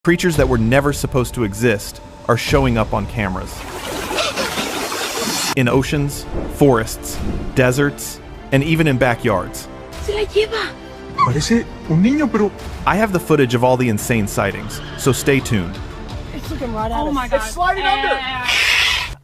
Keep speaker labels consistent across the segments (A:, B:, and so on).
A: Creatures that were never supposed to exist are showing up on cameras. In oceans, forests, deserts, and even in backyards.
B: Se la lleva.
C: Parece un niño, pero...
A: I have the footage of all the insane sightings, so stay tuned.
B: It's looking right at us. Oh my God.
C: It's sliding under!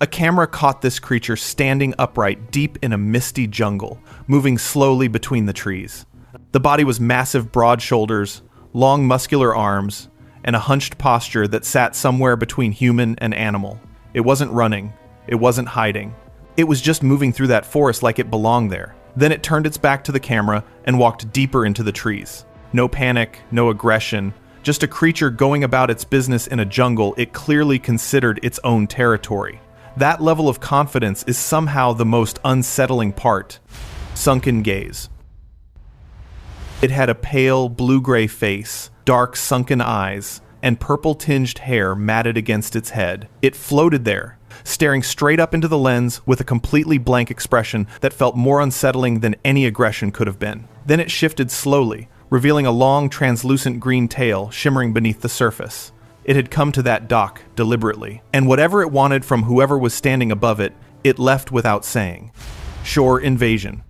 A: A camera caught this creature standing upright deep in a misty jungle, moving slowly between the trees. The body was massive broad shoulders, long muscular arms, and a hunched posture that sat somewhere between human and animal. It wasn't running. It wasn't hiding. It was just moving through that forest like it belonged there. Then it turned its back to the camera and walked deeper into the trees. No panic, no aggression, just a creature going about its business in a jungle it clearly considered its own territory. That level of confidence is somehow the most unsettling part. Sunken gaze. It had a pale, blue-gray face, dark sunken eyes, and purple-tinged hair matted against its head. It floated there, staring straight up into the lens with a completely blank expression that felt more unsettling than any aggression could have been. Then it shifted slowly, revealing a long, translucent green tail shimmering beneath the surface. It had come to that dock deliberately, and whatever it wanted from whoever was standing above it, it left without saying. Shore invasion.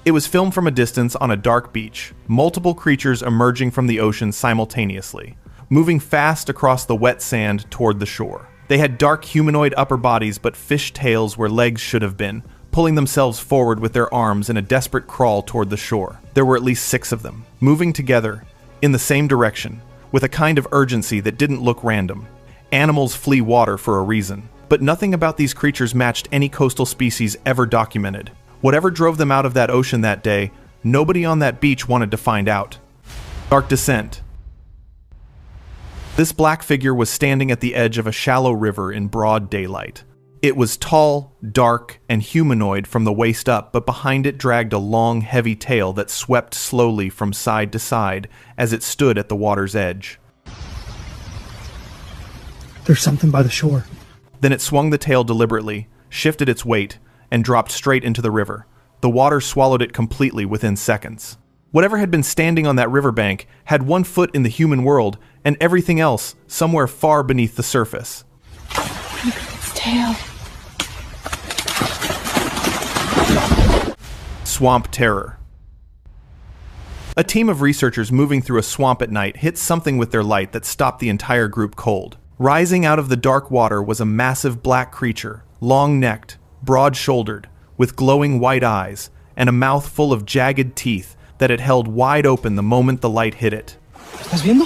A: It was filmed from a distance on a dark beach, multiple creatures emerging from the ocean simultaneously, moving fast across the wet sand toward the shore. They had dark humanoid upper bodies but fish tails where legs should have been, pulling themselves forward with their arms in a desperate crawl toward the shore. There were at least 6 of them, moving together, in the same direction, with a kind of urgency that didn't look random. Animals flee water for a reason, but nothing about these creatures matched any coastal species ever documented. Whatever drove them out of that ocean that day, nobody on that beach wanted to find out. Dark descent. This black figure was standing at the edge of a shallow river in broad daylight. It was tall, dark, and humanoid from the waist up, but behind it dragged a long, heavy tail that swept slowly from side to side as it stood at the water's edge.
C: There's something by the shore.
A: Then it swung the tail deliberately, shifted its weight, and dropped straight into the river. The water swallowed it completely within seconds. Whatever had been standing on that riverbank had one foot in the human world and everything else somewhere far beneath the surface.
B: Look at its tail.
A: Swamp terror. A team of researchers moving through a swamp at night hit something with their light that stopped the entire group cold. Rising out of the dark water was a massive black creature, long-necked, broad-shouldered, with glowing white eyes, and a mouth full of jagged teeth that it held wide open the moment the light hit it.
C: ¿Estás viendo?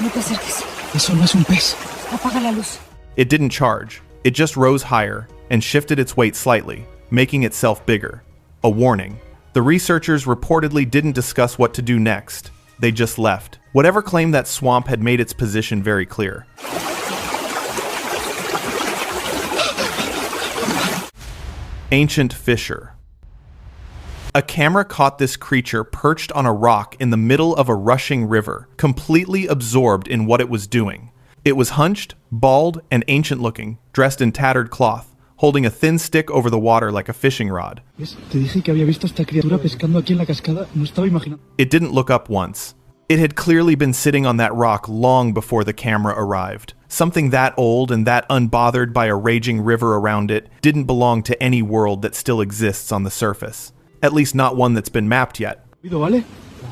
B: No te acerques.
C: Eso no es un pez.
B: Apaga la luz.
A: It didn't charge. It just rose higher and shifted its weight slightly, making itself bigger. A warning. The researchers reportedly didn't discuss what to do next. They just left. Whatever claimed that swamp had made its position very clear. Ancient Fisher. A camera caught this creature perched on a rock in the middle of a rushing river, completely absorbed in what it was doing. It was hunched, bald, and ancient-looking, dressed in tattered cloth, holding a thin stick over the water like a fishing rod.
C: Te dije que había visto esta criatura pescando aquí en la cascada. No estaba imaginando.
A: It didn't look up once. It had clearly been sitting on that rock long before the camera arrived. Something that old and that unbothered by a raging river around it didn't belong to any world that still exists on the surface. At least not one that's been mapped yet.
C: ¿Vale?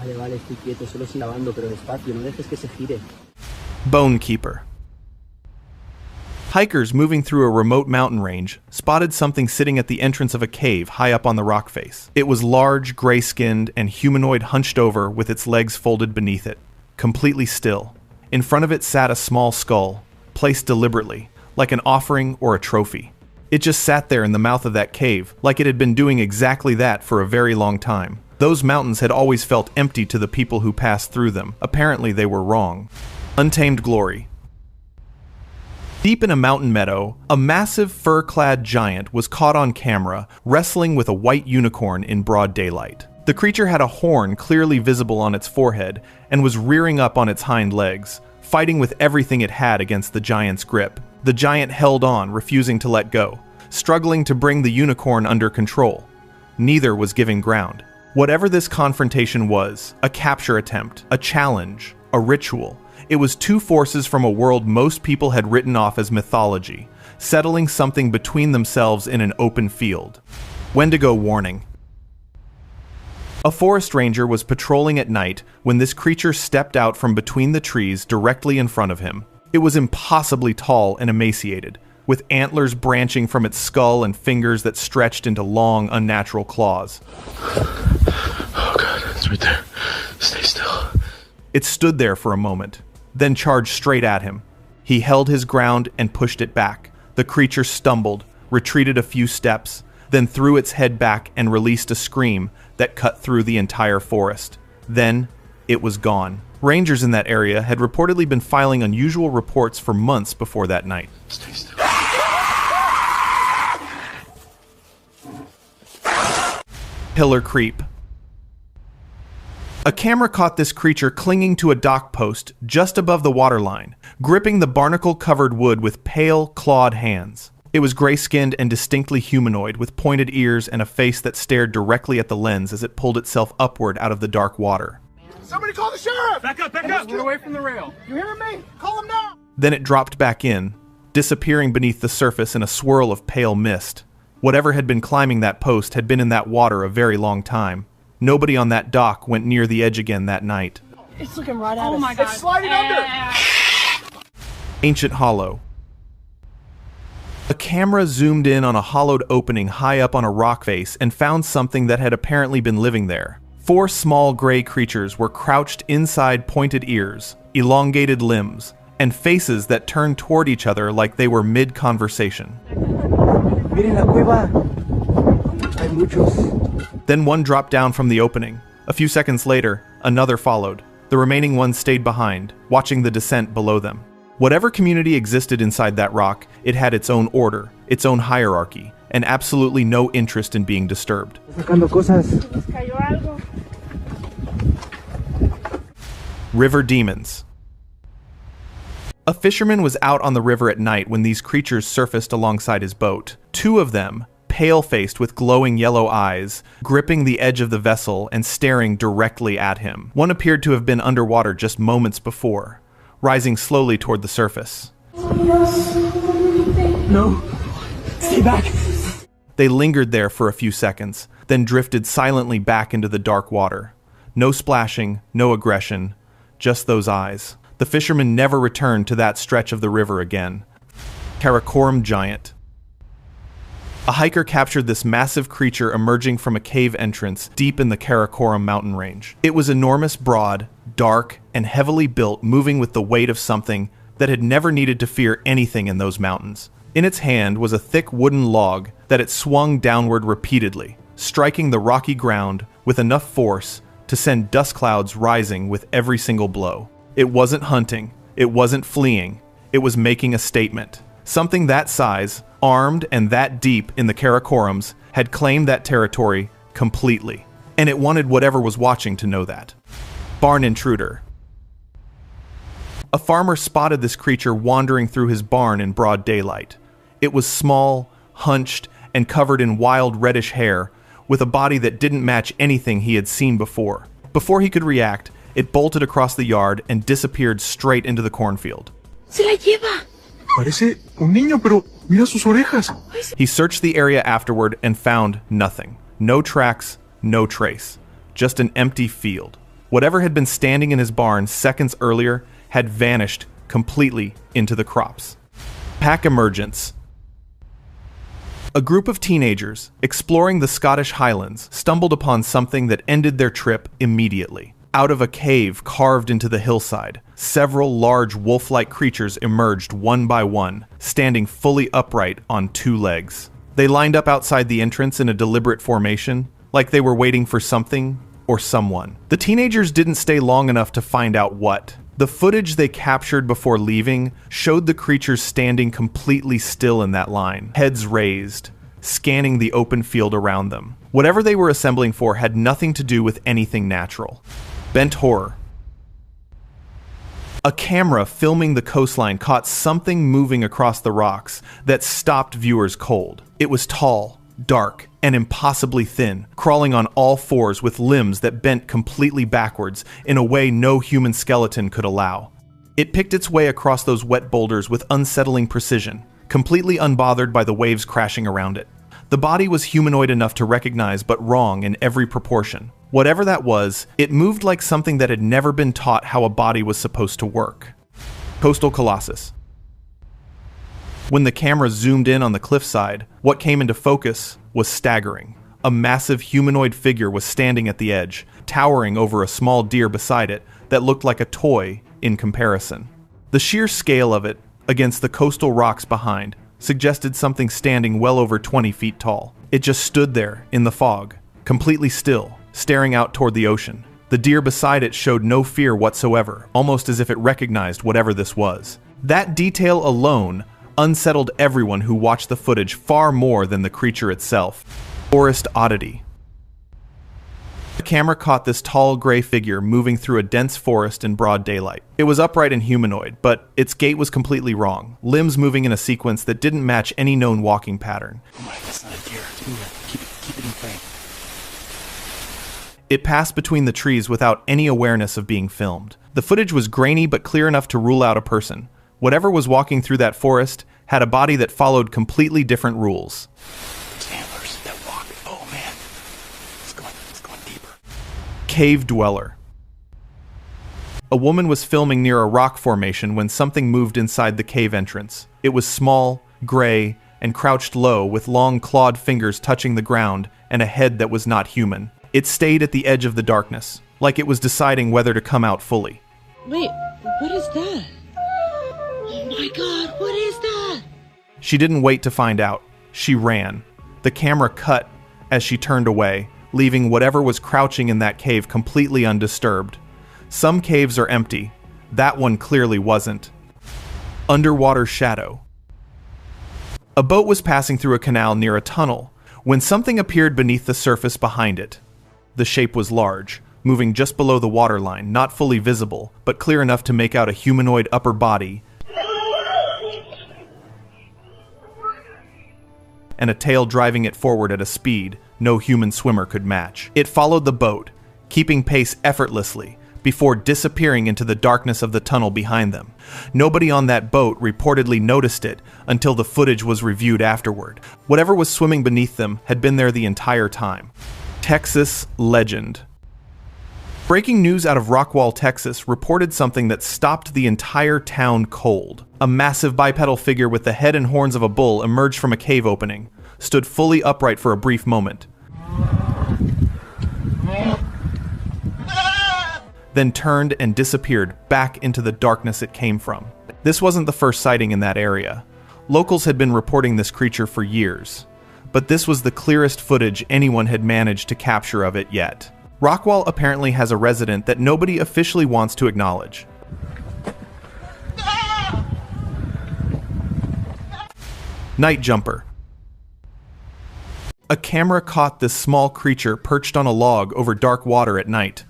D: Vale, estoy quieto, solo estoy lavando, pero despacio, no dejes que se gire.
A: Bone Keeper. Hikers moving through a remote mountain range spotted something sitting at the entrance of a cave high up on the rock face. It was large, gray-skinned, and humanoid hunched over with its legs folded beneath it, completely still. In front of it sat a small skull, placed deliberately, like an offering or a trophy. It just sat there in the mouth of that cave, like it had been doing exactly that for a very long time. Those mountains had always felt empty to the people who passed through them. Apparently they were wrong. Untamed Glory. Deep in a mountain meadow, a massive fur-clad giant was caught on camera, wrestling with a white unicorn in broad daylight. The creature had a horn clearly visible on its forehead and was rearing up on its hind legs, fighting with everything it had against the giant's grip. The giant held on, refusing to let go, struggling to bring the unicorn under control. Neither was giving ground. Whatever this confrontation was, a capture attempt, a challenge, a ritual, It was two forces from a world most people had written off as mythology, settling something between themselves in an open field. Wendigo warning. A forest ranger was patrolling at night when this creature stepped out from between the trees directly in front of him. It was impossibly tall and emaciated, with antlers branching from its skull and fingers that stretched into long, unnatural claws.
E: Oh God, it's right there. Stay still.
A: It stood there for a moment, then charged straight at him. He held his ground and pushed it back. The creature stumbled, retreated a few steps, then threw its head back and released a scream that cut through the entire forest. Then, it was gone. Rangers in that area had reportedly been filing unusual reports for months before that night.
E: Stay still.
A: Pillar creep. A camera caught this creature clinging to a dock post just above the waterline, gripping the barnacle-covered wood with pale, clawed hands. It was gray-skinned and distinctly humanoid, with pointed ears and a face that stared directly at the lens as it pulled itself upward out of the dark water.
F: Somebody call the sheriff!
G: Back up! Get away from the rail.
F: You hearing me? Call him now!
A: Then it dropped back in, disappearing beneath the surface in a swirl of pale mist. Whatever had been climbing that post had been in that water a very long time. Nobody on that dock went near the edge again that night.
B: It's looking right at us.
F: Oh my God. It's sliding under!
A: Ancient hollow. A camera zoomed in on a hollowed opening high up on a rock face and found something that had apparently been living there. 4 small gray creatures were crouched inside pointed ears, elongated limbs, and faces that turned toward each other like they were mid-conversation.
D: Miren la cueva. Hay muchos.
A: Then one dropped down from the opening. A few seconds later, another followed. The remaining ones stayed behind, watching the descent below them. Whatever community existed inside that rock, it had its own order, its own hierarchy, and absolutely no interest in being disturbed.
D: Sacando cosas.
B: Nos cayó algo.
A: River demons. A fisherman was out on the river at night when these creatures surfaced alongside his boat. 2 of them, pale-faced with glowing yellow eyes, gripping the edge of the vessel and staring directly at him. One appeared to have been underwater just moments before, rising slowly toward the surface.
D: No. Stay back.
A: They lingered there for a few seconds, then drifted silently back into the dark water. No splashing, no aggression, just those eyes. The fisherman never returned to that stretch of the river again. Karakoram giant. A hiker captured this massive creature emerging from a cave entrance deep in the Karakoram mountain range. It was enormous, broad, dark, and heavily built, moving with the weight of something that had never needed to fear anything in those mountains. In its hand was a thick wooden log that it swung downward repeatedly, striking the rocky ground with enough force to send dust clouds rising with every single blow. It wasn't hunting, it wasn't fleeing, it was making a statement. Something that size, armed and that deep in the Karakorams, had claimed that territory completely, and it wanted whatever was watching to know that. Barn intruder. A farmer spotted this creature wandering through his barn in broad daylight. It was small, hunched, and covered in wild reddish hair, with a body that didn't match anything he had seen before. Before he could react, it bolted across the yard and disappeared straight into the cornfield.
B: Se la lleva.
E: Parece un niño, pero mira sus orejas.
A: He searched the area afterward and found nothing. No tracks, no trace. Just an empty field. Whatever had been standing in his barn seconds earlier had vanished completely into the crops. Pack emergence. A group of teenagers, exploring the Scottish Highlands, stumbled upon something that ended their trip immediately. Out of a cave carved into the hillside, several large wolf-like creatures emerged one by one, standing fully upright on 2 legs. They lined up outside the entrance in a deliberate formation, like they were waiting for something or someone. The teenagers didn't stay long enough to find out what. The footage they captured before leaving showed the creatures standing completely still in that line, heads raised, scanning the open field around them. Whatever they were assembling for had nothing to do with anything natural. Bent horror. A camera filming the coastline caught something moving across the rocks that stopped viewers cold. It was tall, dark, and impossibly thin, crawling on all 4s with limbs that bent completely backwards in a way no human skeleton could allow. It picked its way across those wet boulders with unsettling precision, completely unbothered by the waves crashing around it. The body was humanoid enough to recognize, but wrong in every proportion. Whatever that was, it moved like something that had never been taught how a body was supposed to work. Coastal Colossus. When the camera zoomed in on the cliffside, what came into focus was staggering. A massive humanoid figure was standing at the edge, towering over a small deer beside it that looked like a toy in comparison. The sheer scale of it, against the coastal rocks behind, suggested something standing well over 20 feet tall. It just stood there, in the fog, completely still, staring out toward the ocean. The deer beside it showed no fear whatsoever, almost as if it recognized whatever this was. That detail alone unsettled everyone who watched the footage far more than the creature itself. Forest oddity. The camera caught this tall gray figure moving through a dense forest in broad daylight. It was upright and humanoid, but its gait was completely wrong, limbs moving in a sequence that didn't match any known walking pattern.
C: Oh my, that's not a deer. Keep it in frame.
A: It passed between the trees without any awareness of being filmed. The footage was grainy but clear enough to rule out a person. Whatever was walking through that forest had a body that followed completely different rules.
C: It's antlers that walk. Oh man. It's going deeper.
A: Cave dweller. A woman was filming near a rock formation when something moved inside the cave entrance. It was small, gray, and crouched low with long clawed fingers touching the ground and a head that was not human. It stayed at the edge of the darkness, like it was deciding whether to come out fully.
B: Wait, what is that? Oh my god, what is that?
A: She didn't wait to find out. She ran. The camera cut as she turned away, leaving whatever was crouching in that cave completely undisturbed. Some caves are empty. That one clearly wasn't. Underwater shadow. A boat was passing through a canal near a tunnel when something appeared beneath the surface behind it. The shape was large, moving just below the waterline, not fully visible, but clear enough to make out a humanoid upper body and a tail driving it forward at a speed no human swimmer could match. It followed the boat, keeping pace effortlessly, before disappearing into the darkness of the tunnel behind them. Nobody on that boat reportedly noticed it until the footage was reviewed afterward. Whatever was swimming beneath them had been there the entire time. Texas legend. Breaking news out of Rockwall, Texas reported something that stopped the entire town cold. A massive bipedal figure with the head and horns of a bull emerged from a cave opening, stood fully upright for a brief moment, then turned and disappeared back into the darkness it came from. This wasn't the first sighting in that area. Locals had been reporting this creature for years, but this was the clearest footage anyone had managed to capture of it yet. Rockwall apparently has a resident that nobody officially wants to acknowledge. Night jumper. A camera caught this small creature perched on a log over dark water at night.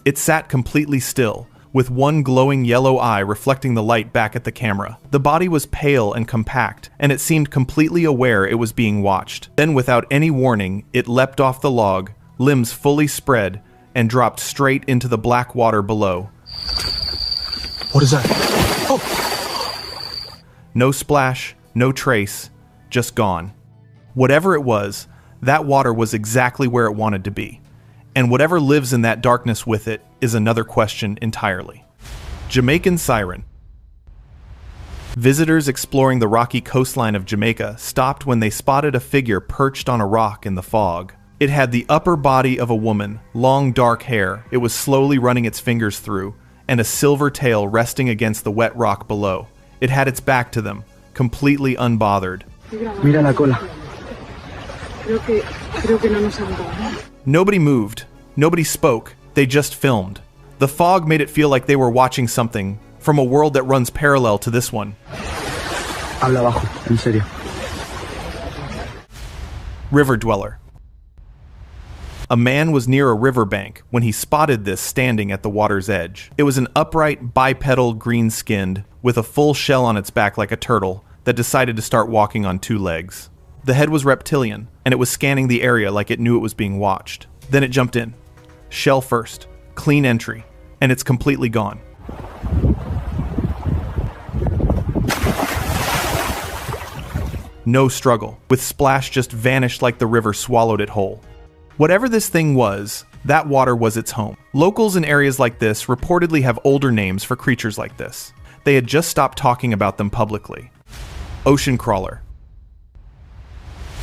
A: It sat completely still, with one glowing yellow eye reflecting the light back at the camera. The body was pale and compact, and it seemed completely aware it was being watched. Then, without any warning, it leapt off the log, limbs fully spread, and dropped straight into the black water below.
C: What is that? Oh!
A: No splash, no trace, just gone. Whatever it was, that water was exactly where it wanted to be. And whatever lives in that darkness with it is another question entirely. Jamaican siren. Visitors exploring the rocky coastline of Jamaica stopped when they spotted a figure perched on a rock in the fog. It had the upper body of a woman, long dark hair it was slowly running its fingers through, and a silver tail resting against the wet rock below. It had its back to them, completely unbothered.
C: Mira la cola.
B: Creo que no nos han dado.
A: Nobody moved. Nobody spoke. They just filmed. The fog made it feel like they were watching something from a world that runs parallel to this one.
C: Habla bajo, en serio.
A: River dweller. A man was near a riverbank when he spotted this standing at the water's edge. It was an upright, bipedal, green-skinned, with a full shell on its back like a turtle, that decided to start walking on two legs. The head was reptilian, and it was scanning the area like it knew it was being watched. Then it jumped in. Shell first. Clean entry. And it's completely gone. No struggle, with splash just vanished like the river swallowed it whole. Whatever this thing was, that water was its home. Locals in areas like this reportedly have older names for creatures like this. They had just stopped talking about them publicly. Ocean crawler.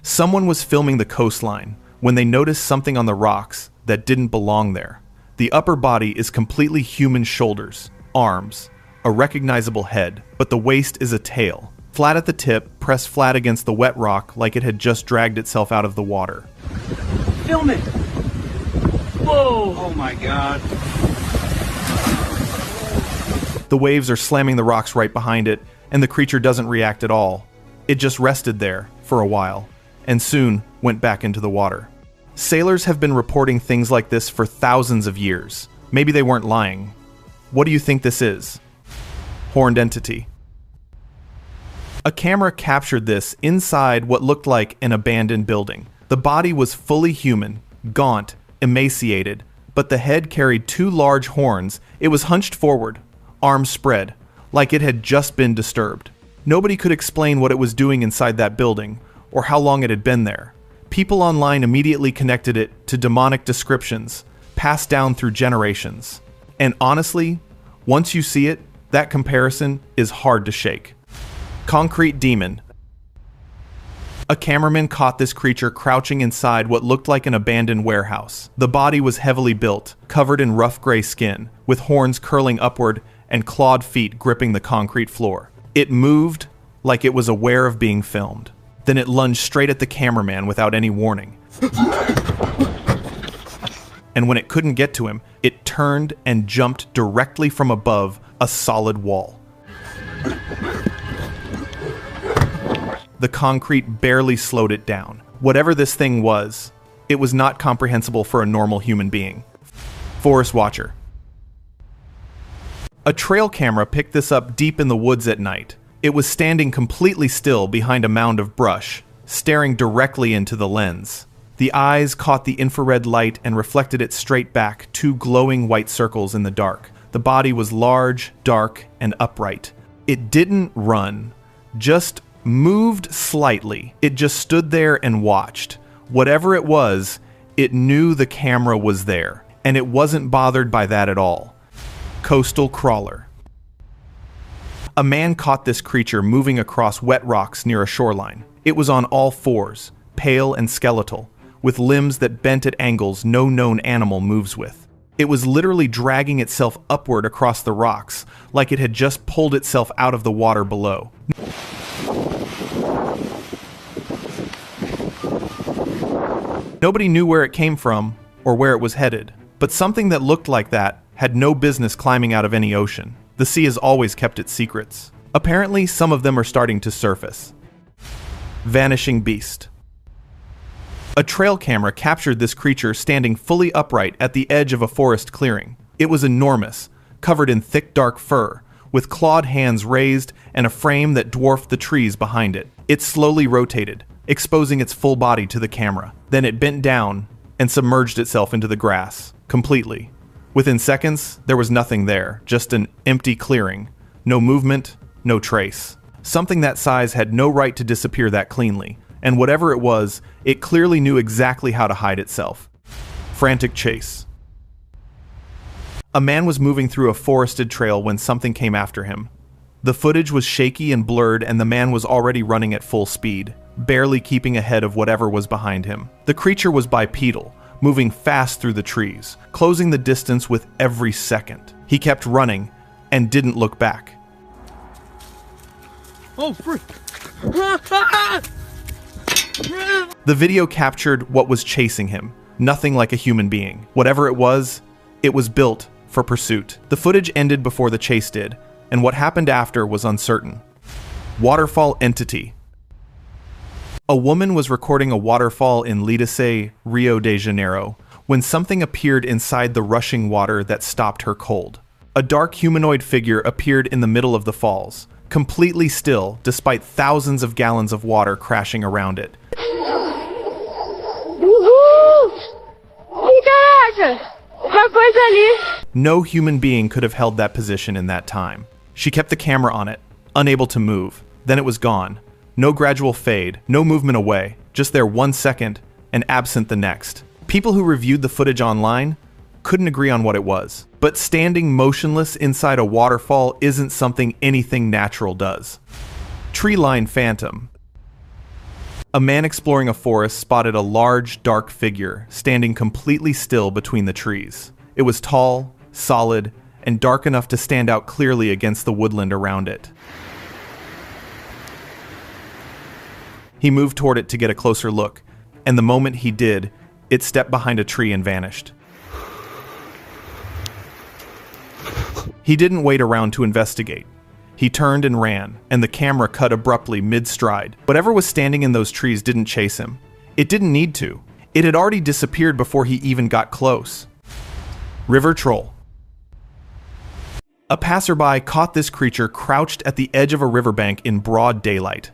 A: Someone was filming the coastline when they noticed something on the rocks that didn't belong there. The upper body is completely human shoulders, arms, a recognizable head, but the waist is a tail. Flat at the tip, pressed flat against the wet rock like it had just dragged itself out of the water.
D: Film it! Whoa! Oh my god.
A: The waves are slamming the rocks right behind it, and the creature doesn't react at all. It just rested there for a while, and soon went back into the water. Sailors have been reporting things like this for thousands of years. Maybe they weren't lying. What do you think this is? Horned entity. A camera captured this inside what looked like an abandoned building. The body was fully human, gaunt, emaciated, but the head carried two large horns. It was hunched forward, arms spread, like it had just been disturbed. Nobody could explain what it was doing inside that building, or how long it had been there. People online immediately connected it to demonic descriptions, passed down through generations. And honestly, once you see it, that comparison is hard to shake. Concrete demon. A cameraman caught this creature crouching inside what looked like an abandoned warehouse. The body was heavily built, covered in rough gray skin, with horns curling upward and clawed feet gripping the concrete floor. It moved like it was aware of being filmed. Then it lunged straight at the cameraman without any warning. And when it couldn't get to him, it turned and jumped directly from above a solid wall. The concrete barely slowed it down. Whatever this thing was, it was not comprehensible for a normal human being. Forest watcher. A trail camera picked this up deep in the woods at night. It was standing completely still behind a mound of brush, staring directly into the lens. The eyes caught the infrared light and reflected it straight back, two glowing white circles in the dark. The body was large, dark, and upright. It didn't run, just moved slightly. It just stood there and watched. Whatever it was, it knew the camera was there, and it wasn't bothered by that at all. Coastal crawler. A man caught this creature moving across wet rocks near a shoreline. It was on all fours, pale and skeletal, with limbs that bent at angles no known animal moves with. It was literally dragging itself upward across the rocks, like it had just pulled itself out of the water below. Nobody knew where it came from or where it was headed, but something that looked like that had no business climbing out of any ocean. The sea has always kept its secrets. Apparently, some of them are starting to surface. Vanishing beast. A trail camera captured this creature standing fully upright at the edge of a forest clearing. It was enormous, covered in thick dark fur, with clawed hands raised and a frame that dwarfed the trees behind it. It slowly rotated, exposing its full body to the camera. Then it bent down and submerged itself into the grass, completely. Within seconds, there was nothing there, just an empty clearing. No movement, no trace. Something that size had no right to disappear that cleanly, and whatever it was, it clearly knew exactly how to hide itself. Frantic chase. A man was moving through a forested trail when something came after him. The footage was shaky and blurred, and the man was already running at full speed, barely keeping ahead of whatever was behind him. The creature was bipedal, moving fast through the trees, closing the distance with every second. He kept running and didn't look back.
F: Oh, frick.
A: The video captured what was chasing him, nothing like a human being. Whatever it was built for pursuit. The footage ended before the chase did, and what happened after was uncertain. Waterfall entity. A woman was recording a waterfall in Lidice, Rio de Janeiro, when something appeared inside the rushing water that stopped her cold. A dark humanoid figure appeared in the middle of the falls, completely still despite thousands of gallons of water crashing around it. No human being could have held that position in that time. She kept the camera on it, unable to move. Then it was gone. No gradual fade, no movement away, just there 1 second and absent the next. People who reviewed the footage online couldn't agree on what it was. But standing motionless inside a waterfall isn't something anything natural does. Tree line phantom. A man exploring a forest spotted a large, dark figure standing completely still between the trees. It was tall, solid, and dark enough to stand out clearly against the woodland around it. He moved toward it to get a closer look, and the moment he did, it stepped behind a tree and vanished. He didn't wait around to investigate. He turned and ran, and the camera cut abruptly mid-stride. Whatever was standing in those trees didn't chase him. It didn't need to. It had already disappeared before he even got close. River troll. A passerby caught this creature crouched at the edge of a riverbank in broad daylight.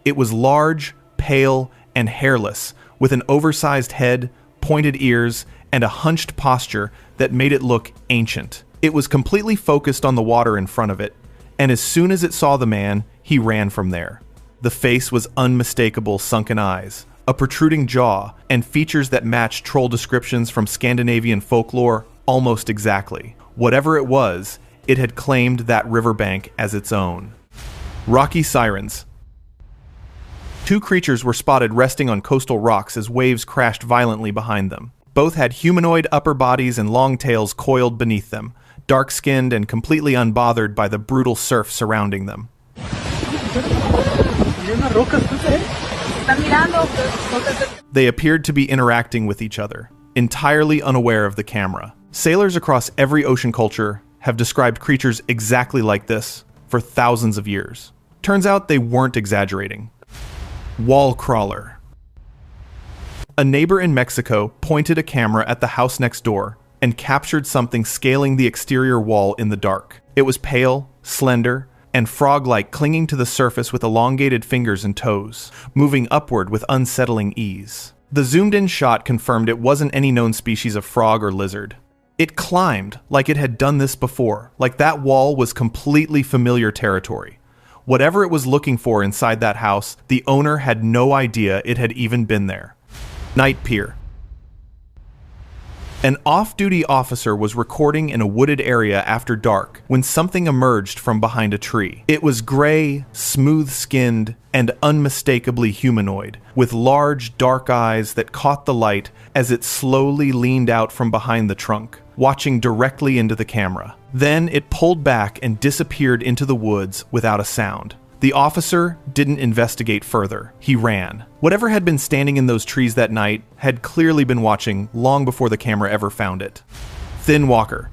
A: It was large, pale, and hairless, with an oversized head, pointed ears, and a hunched posture that made it look ancient. It was completely focused on the water in front of it, and as soon as it saw the man, he ran from there. The face was unmistakable sunken eyes, a protruding jaw, and features that matched troll descriptions from Scandinavian folklore almost exactly. Whatever it was, it had claimed that riverbank as its own. Rocky sirens. Two creatures were spotted resting on coastal rocks as waves crashed violently behind them. Both had humanoid upper bodies and long tails coiled beneath them, dark-skinned and completely unbothered by the brutal surf surrounding them. They appeared to be interacting with each other, entirely unaware of the camera. Sailors across every ocean culture have described creatures exactly like this for thousands of years. Turns out they weren't exaggerating. Wall crawler. A neighbor in Mexico pointed a camera at the house next door and captured something scaling the exterior wall in the dark. It was pale, slender, and frog-like, clinging to the surface with elongated fingers and toes, moving upward with unsettling ease. The zoomed-in shot confirmed it wasn't any known species of frog or lizard. It climbed like it had done this before, like that wall was completely familiar territory. Whatever it was looking for inside that house, the owner had no idea it had even been there. Night pier. An off-duty officer was recording in a wooded area after dark when something emerged from behind a tree. It was gray, smooth-skinned, and unmistakably humanoid, with large, dark eyes that caught the light as it slowly leaned out from behind the trunk, watching directly into the camera. Then it pulled back and disappeared into the woods without a sound. The officer didn't investigate further. He ran. Whatever had been standing in those trees that night had clearly been watching long before the camera ever found it. Thin walker.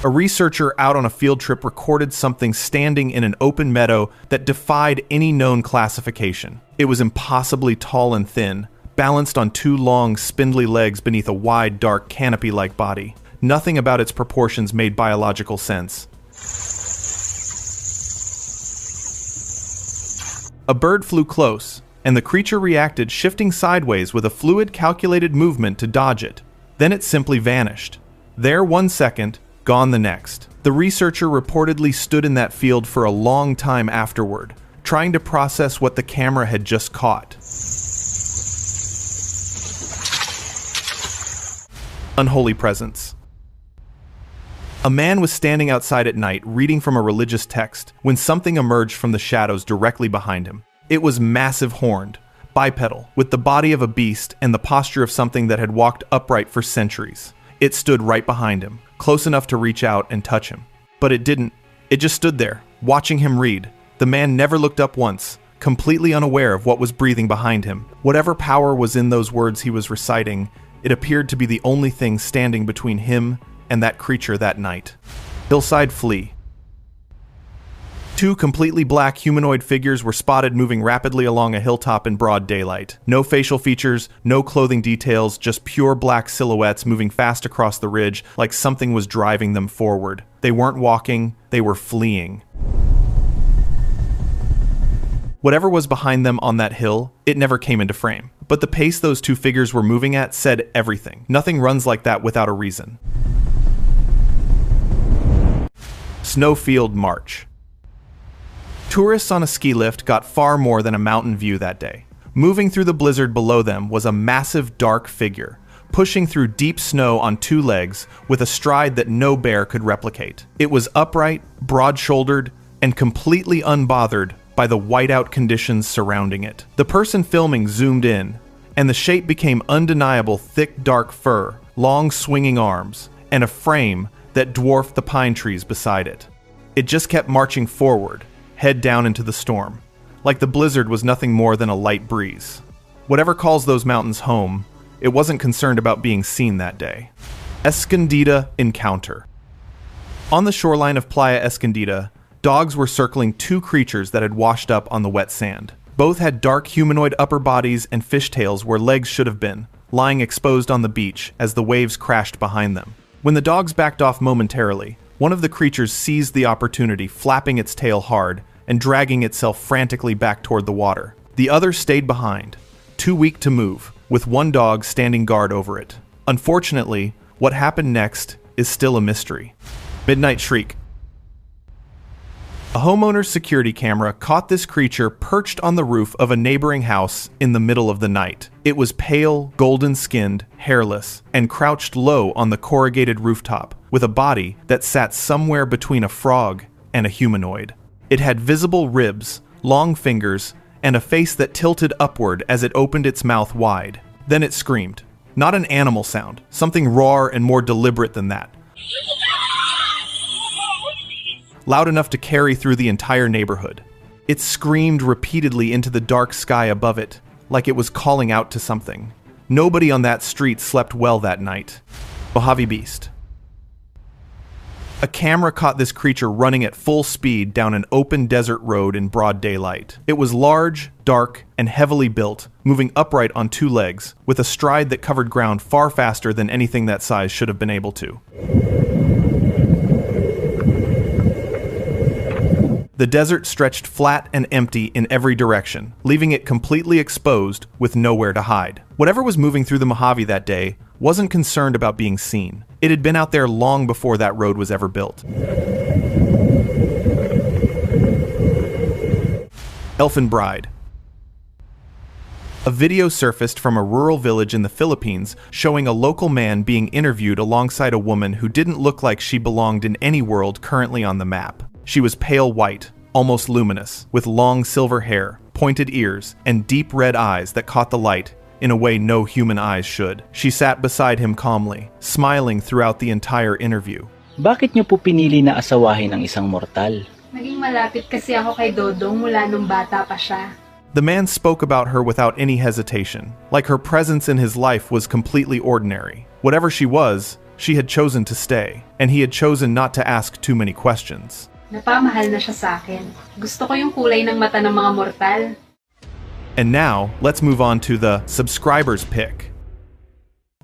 A: A researcher out on a field trip recorded something standing in an open meadow that defied any known classification. It was impossibly tall and thin, balanced on two long, spindly legs beneath a wide, dark, canopy-like body. Nothing about its proportions made biological sense. A bird flew close, and the creature reacted, shifting sideways with a fluid, calculated movement to dodge it. Then it simply vanished. There 1 second, gone the next. The researcher reportedly stood in that field for a long time afterward, trying to process what the camera had just caught. Unholy presence. A man was standing outside at night reading from a religious text when something emerged from the shadows directly behind him. It was massive horned, bipedal, with the body of a beast and the posture of something that had walked upright for centuries. It stood right behind him, close enough to reach out and touch him. But it didn't. It just stood there, watching him read. The man never looked up once, completely unaware of what was breathing behind him. Whatever power was in those words he was reciting, it appeared to be the only thing standing between him and that creature that night. Hillside flea. Two completely black humanoid figures were spotted moving rapidly along a hilltop in broad daylight. No facial features, no clothing details, just pure black silhouettes moving fast across the ridge like something was driving them forward. They weren't walking, they were fleeing. Whatever was behind them on that hill, it never came into frame. But the pace those two figures were moving at said everything. Nothing runs like that without a reason. Snowfield March. Tourists on a ski lift got far more than a mountain view that day. Moving through the blizzard below them was a massive dark figure, pushing through deep snow on two legs with a stride that no bear could replicate. It was upright, broad-shouldered, and completely unbothered by the whiteout conditions surrounding it. The person filming zoomed in, and the shape became undeniable thick dark fur, long swinging arms, and a frame that dwarfed the pine trees beside it. It just kept marching forward, head down into the storm, like the blizzard was nothing more than a light breeze. Whatever calls those mountains home, it wasn't concerned about being seen that day. Escondida encounter. On the shoreline of Playa Escondida, dogs were circling two creatures that had washed up on the wet sand. Both had dark humanoid upper bodies and fishtails where legs should have been, lying exposed on the beach as the waves crashed behind them. When the dogs backed off momentarily, one of the creatures seized the opportunity, flapping its tail hard and dragging itself frantically back toward the water. The other stayed behind, too weak to move, with one dog standing guard over it. Unfortunately, what happened next is still a mystery. Midnight Shriek. A homeowner's security camera caught this creature perched on the roof of a neighboring house in the middle of the night. It was pale, golden-skinned, hairless, and crouched low on the corrugated rooftop, with a body that sat somewhere between a frog and a humanoid. It had visible ribs, long fingers, and a face that tilted upward as it opened its mouth wide. Then it screamed. Not an animal sound, something raw and more deliberate than that. Loud enough to carry through the entire neighborhood. It screamed repeatedly into the dark sky above it, like it was calling out to something. Nobody on that street slept well that night. Mojave Beast. A camera caught this creature running at full speed down an open desert road in broad daylight. It was large, dark, and heavily built, moving upright on two legs, with a stride that covered ground far faster than anything that size should have been able to. The desert stretched flat and empty in every direction, leaving it completely exposed with nowhere to hide. Whatever was moving through the Mojave that day wasn't concerned about being seen. It had been out there long before that road was ever built. Elfin Bride. A video surfaced from a rural village in the Philippines showing a local man being interviewed alongside a woman who didn't look like she belonged in any world currently on the map. She was pale white, almost luminous, with long silver hair, pointed ears, and deep red eyes that caught the light in a way no human eyes should. She sat beside him calmly, smiling throughout the entire interview.
D: Bakit niyo po pinili na asawahin ang isang mortal?
H: Naging malapit kasi ako kay Dodong mula nung bata pa siya.
A: The man spoke about her without any hesitation, like her presence in his life was completely ordinary. Whatever she was, she had chosen to stay, and he had chosen not to ask too many questions.
H: Napamahal na siya sa akin. Gusto ko yung kulay ng mata ng mga mortal.
A: And now, let's move on to the subscribers pick.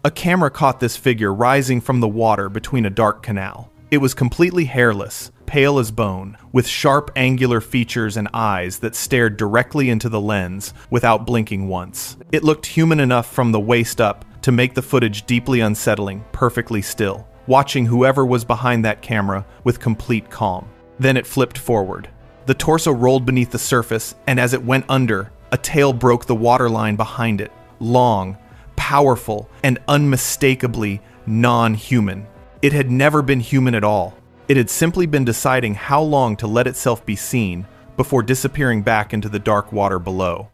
A: A camera caught this figure rising from the water between a dark canal. It was completely hairless, pale as bone, with sharp angular features and eyes that stared directly into the lens without blinking once. It looked human enough from the waist up to make the footage deeply unsettling, perfectly still, watching whoever was behind that camera with complete calm. Then it flipped forward. The torso rolled beneath the surface, and as it went under, a tail broke the waterline behind it, long, powerful, and unmistakably non-human. It had never been human at all. It had simply been deciding how long to let itself be seen before disappearing back into the dark water below.